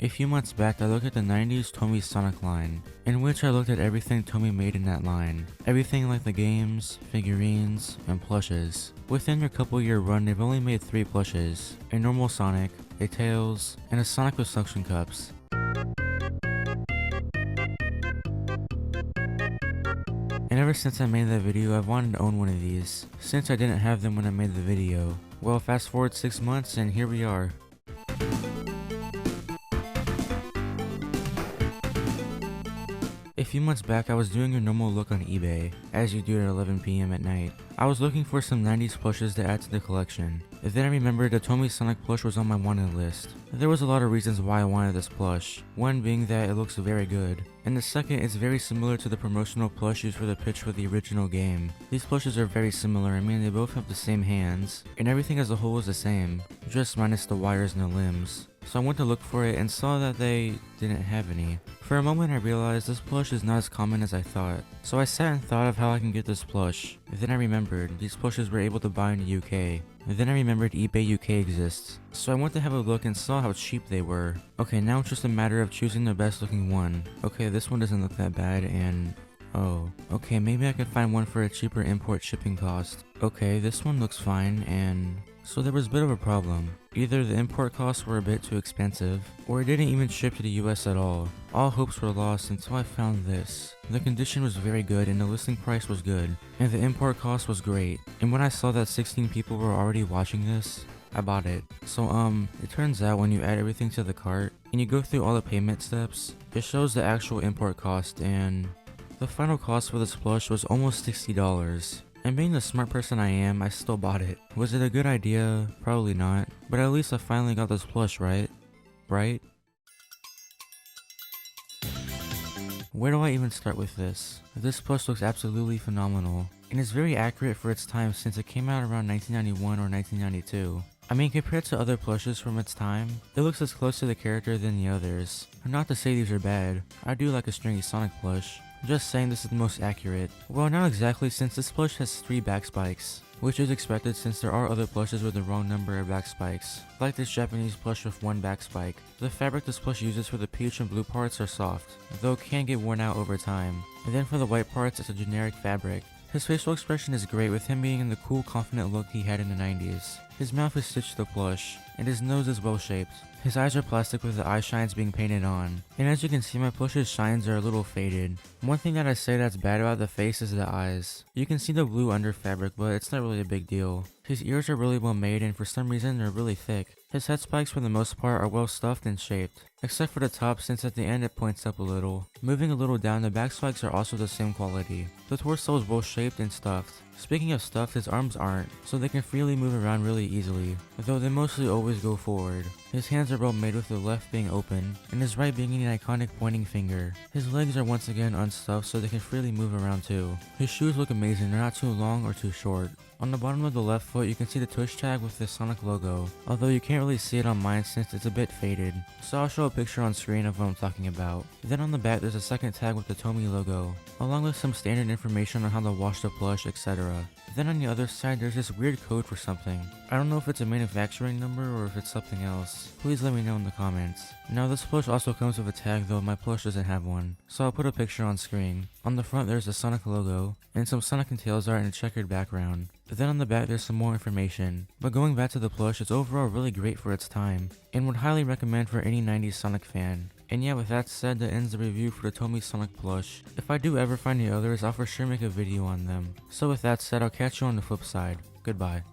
A few months back, I looked at the 90s Tomy Sonic line, in which I looked at everything Tomy made in that line. Everything like the games, figurines, and plushes. Within their couple year run, they've only made 3 plushes. A normal Sonic, a Tails, and a Sonic with suction cups. And ever since I made that video, I've wanted to own one of these, since I didn't have them when I made the video. Well, fast forward 6 months and here we are. A few months back, I was doing a normal look on eBay, as you do at 11 PM at night. I was looking for some 90s plushes to add to the collection. Then I remembered the Tomy Sonic plush was on my wanted list. There was a lot of reasons why I wanted this plush, one being that it looks very good, and the second is very similar to the promotional plush used for the pitch for the original game. These plushes are very similar, I mean they both have the same hands, and everything as a whole is the same, just minus the wires and the limbs. So I went to look for it and saw that they didn't have any. For a moment I realized this plush is not as common as I thought. So I sat and thought of how I can get this plush. Then I remembered these plushes were able to buy in the UK. Then I remembered eBay UK exists. So I went to have a look and saw how cheap they were. Okay, now it's just a matter of choosing the best looking one. Okay, this one doesn't look that bad and... oh, okay, maybe I could find one for a cheaper import shipping cost. Okay, this one looks fine and... so there was a bit of a problem. Either the import costs were a bit too expensive, or it didn't even ship to the US at all. All hopes were lost until I found this. The condition was very good and the listing price was good, and the import cost was great. And when I saw that 16 people were already watching this, I bought it. So it turns out when you add everything to the cart, and you go through all the payment steps, it shows the actual import cost, and the final cost for this plush was almost $60. And being the smart person I am, I still bought it. Was it a good idea? Probably not. But at least I finally got this plush, right? Right? Where do I even start with this? This plush looks absolutely phenomenal. And is very accurate for its time since it came out around 1991 or 1992. I mean, compared to other plushes from its time, it looks as close to the character than the others. Not to say these are bad, I do like a stringy Sonic plush. Just saying this is the most accurate. Well, not exactly since this plush has 3 back spikes, which is expected since there are other plushes with the wrong number of back spikes, like this Japanese plush with 1 back spike. The fabric this plush uses for the peach and blue parts are soft, though can get worn out over time. And then for the white parts, it's a generic fabric. His facial expression is great with him being in the cool, confident look he had in the 90s. His mouth is stitched to the plush, and his nose is well shaped. His eyes are plastic with the eye shines being painted on. And as you can see, my plush's shines are a little faded. One thing that I say that's bad about the face is the eyes. You can see the blue under fabric, but it's not really a big deal. His ears are really well made and for some reason they're really thick. His head spikes for the most part are well stuffed and shaped, except for the top since at the end it points up a little. Moving a little down, the back spikes are also the same quality. The torso is well shaped and stuffed. Speaking of stuff, his arms aren't, so they can freely move around really easily, though they mostly always go forward. His hands are well made with the left being open, and his right being an iconic pointing finger. His legs are once again unstuffed so they can freely move around too. His shoes look amazing, they're not too long or too short. On the bottom of the left foot you can see the tush tag with the Sonic logo, although you can't really see it on mine since it's a bit faded, so I'll show a picture on screen of what I'm talking about. Then on the back there's a second tag with the Tomy logo, along with some standard information on how to wash the plush, etc. Then on the other side there's this weird code for something. I don't know if it's a manufacturing number or if it's something else. Please let me know in the comments. Now this plush also comes with a tag, though my plush doesn't have one, so I'll put a picture on screen. On the front there's a Sonic logo, and some Sonic and Tails art in a checkered background. Then on the back there's some more information. But going back to the plush, it's overall really great for its time, and would highly recommend for any 90s Sonic fan. And yeah, with that said, that ends the review for the Tomy Sonic plush. If I do ever find the others, I'll for sure make a video on them. So with that said, I'll catch you on the flip side. Goodbye.